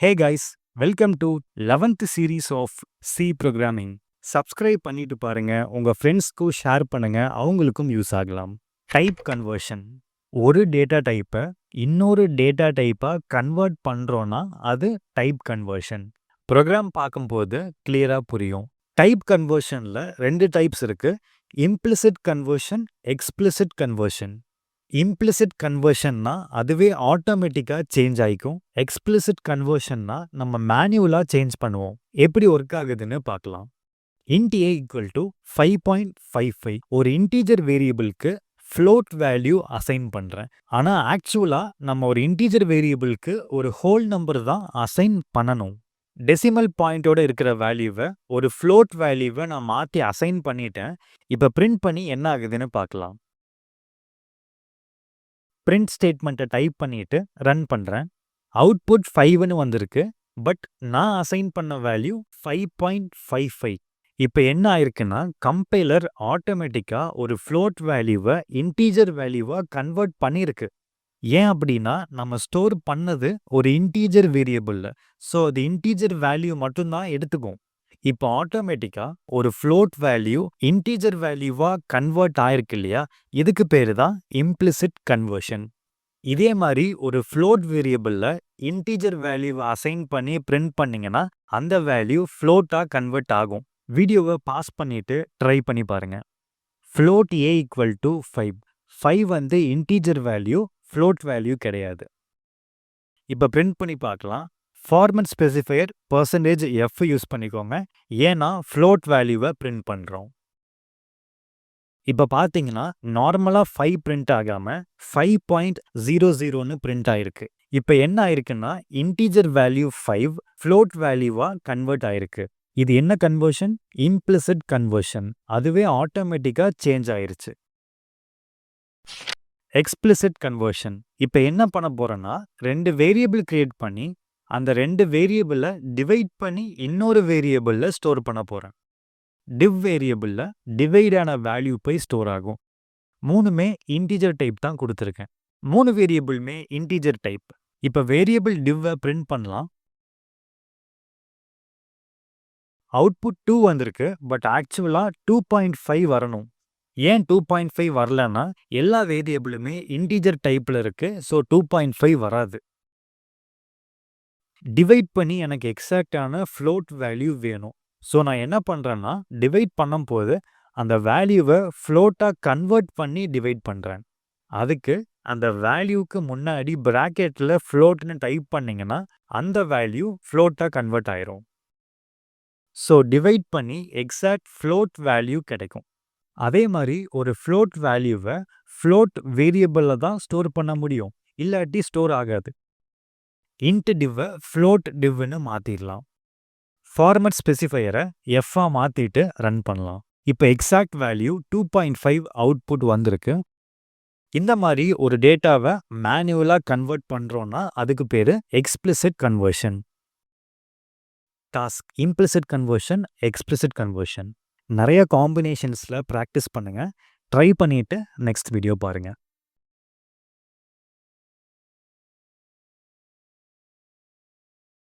Hey guys, welcome to 11th series of C programming. Subscribe பண்ணிட்டு பாருங்க, உங்க ஃப்ரெண்ட்ஸ்க்கு ஷேர் பண்ணுங்க, அவங்களுக்கும் யூஸ் ஆகலாம். Type conversion. ஒரு டேட்டா டைப்பை இன்னொரு டேட்டா டைப்பா கன்வெர்ட் பண்றோம்னா அது டைப் கன்வர்ஷன். ப்ரோக்ராம் பார்க்கும்போது கிளியரா புரியும். டைப் கன்வர்ஷன்ல ரெண்டு டைப்ஸ் இருக்கு. Implicit conversion, explicit conversion. இம்ப்ளிசிட் கன்வர்ஷன்னா அதுவே ஆட்டோமேட்டிக்காக சேஞ்ச் ஆகிக்கும். எக்ஸ்பிளிசிட் கன்வர்ஷன்னா நம்ம மேனுவலாக சேஞ்ச் பண்ணுவோம். எப்படி ஒர்க் ஆகுதுன்னு பார்க்கலாம். இன்ட் ஏ ஈக்குவல் டு 5.55 ஒரு இன்டீஜர் வேரியபிளுக்கு ஃப்ளோட் வேல்யூ அசைன் பண்ணுறேன். ஆனால் ஆக்சுவலாக நம்ம ஒரு இன்டீஜர் வேரியபிளுக்கு ஒரு ஹோல் நம்பர் தான் அசைன் பண்ணணும். டெசிமல் பாயிண்டோட இருக்கிற வேல்யூவை ஒரு ஃப்ளோட் வேல்யூவை நான் மாற்றி அசைன் பண்ணிட்டேன். இப்போ பிரிண்ட் பண்ணி என்ன ஆகுதுன்னு பார்க்கலாம். பிரிண்ட் ஸ்டேட்மெண்ட்டை டைப் பண்ணிட்டு ரன் பண்ணுறேன். அவுட்புட் 5ன்னு வந்திருக்கு. பட் நான் அசைன் பண்ண வேல்யூ 5.55. இப்போ என்ன ஆயிருக்குன்னா கம்பைலர் ஆட்டோமேட்டிக்காக ஒரு ஃப்ளோட் வேல்யூவை இன்டீஜர் வேல்யூவாக கன்வெர்ட் பண்ணியிருக்கு. ஏன் அப்படின்னா நம்ம ஸ்டோர் பண்ணது ஒரு இன்டீஜர் வேரியபிளில். ஸோ அது இன்டீஜர் வேல்யூ மட்டும்தான் எடுத்துக்கும். இப்போ ஆட்டோமேட்டிக்காக ஒரு ஃப்ளோட் வேல்யூ இன்டீஜர் வேல்யூவாக கன்வெர்ட் ஆயிருக்கு இல்லையா, இதுக்கு பேர் தான் இம்ப்ளிசிட் கன்வர்ஷன். இதே மாதிரி ஒரு ஃப்ளோட் வேரியபிளில் இன்டீஜர் வேல்யூவை அசைன் பண்ணி பிரிண்ட் பண்ணிங்கன்னா அந்த வேல்யூ ஃப்ளோட்டாக கன்வெர்ட் ஆகும். வீடியோவை பாஸ் பண்ணிவிட்டு ட்ரை பண்ணி பாருங்கள். Float A equal to 5. 5 வந்து இன்டீஜர் வேல்யூ, ஃப்ளோட் வேல்யூ கிடையாது. இப்போ பிரிண்ட் பண்ணி பார்க்கலாம். ஃபார்மட் ஸ்பெசிஃபையர் %f யூஸ் பண்ணிக்கோங்க. ஏன்னா ஃப்ளோட் வேல்யூவை பிரிண்ட் பண்ணுறோம். இப்போ பார்த்தீங்கன்னா நார்மலாக 5 பிரிண்ட் ஆகாமல் 5.00ன்னு பிரிண்ட் ஆயிருக்கு. இப்போ என்ன ஆயிருக்குன்னா இன்டீஜர் வேல்யூ 5 ஃப்ளோட் வேல்யூவாக கன்வெர்ட் ஆயிருக்கு. இது என்ன கன்வர்ஷன்? Implicit conversion. அதுவே ஆட்டோமேட்டிக்காக சேஞ்ச் ஆயிருச்சு. Explicit conversion. இப்போ என்ன பண்ண போகிறேன்னா ரெண்டு வேரியபிள் கிரியேட் பண்ணி அந்த ரெண்டு வேரியபிளை டிவைட் பண்ணி இன்னொரு வேரியபிளில் ஸ்டோர் பண்ண போகிறேன். டிவ் வேரியபிளில் டிவைடான வேல்யூ போய் ஸ்டோர் ஆகும். மூணுமே இன்டீஜர் டைப் தான் கொடுத்துருக்கேன். 3 வேரியபிளுமே இன்டீஜர் டைப். இப்போ வேரியபிள் டிவ்வை பிரிண்ட் பண்ணலாம். அவுட்புட் 2 வந்திருக்கு. பட் ஆக்சுவலாக 2.5 வரணும். ஏன் 2.5 வரலன்னா எல்லா வேரியபிளுமே இன்டீஜர் டைப்பில் இருக்குது. ஸோ 2.5 வராது. டிவைட் பண்ணி எனக்கு எக்ஸாக்டான ஃப்ளோட் வேல்யூ வேணும். ஸோ நான் என்ன பண்ணுறேன்னா டிவைட் பண்ணும்போது அந்த வேல்யூவை ஃப்ளோட்டாக கன்வெர்ட் பண்ணி டிவைட் பண்ணுறேன். அதுக்கு அந்த வேல்யூக்கு முன்னாடி ப்ராக்கெட்டில் ஃப்ளோட்னு டைப் பண்ணிங்கன்னா அந்த வேல்யூ ஃப்ளோட்டாக கன்வெர்ட் ஆயிரும். ஸோ டிவைட் பண்ணி எக்ஸாக்ட் ஃப்ளோட் வேல்யூ கிடைக்கும். அதே மாதிரி ஒரு ஃப்ளோட் வேல்யூவை ஃப்ளோட் வேரியபிளில் தான் ஸ்டோர் பண்ண முடியும், இல்லாட்டி ஸ்டோர் ஆகாது. இன்ட் டிவ்வை ஃப்ளோட் டிவ்னு மாற்றிடலாம். ஃபார்மட் ஸ்பெசிஃபையரை எஃப்ஆ மாற்றிட்டு ரன் பண்ணலாம். இப்போ எக்ஸாக்ட் வேல்யூ 2.5 அவுட்புட் வந்திருக்கு. இந்த மாதிரி ஒரு டேட்டாவை மேனுவலாக கன்வெர்ட் பண்ணுறோன்னா அதுக்கு பேர் explicit conversion. Task implicit conversion, explicit conversion. நிறைய காம்பினேஷன்ஸில் ப்ராக்டிஸ் பண்ணுங்கள். ட்ரை பண்ணிவிட்டு நெக்ஸ்ட் வீடியோ பாருங்கள்.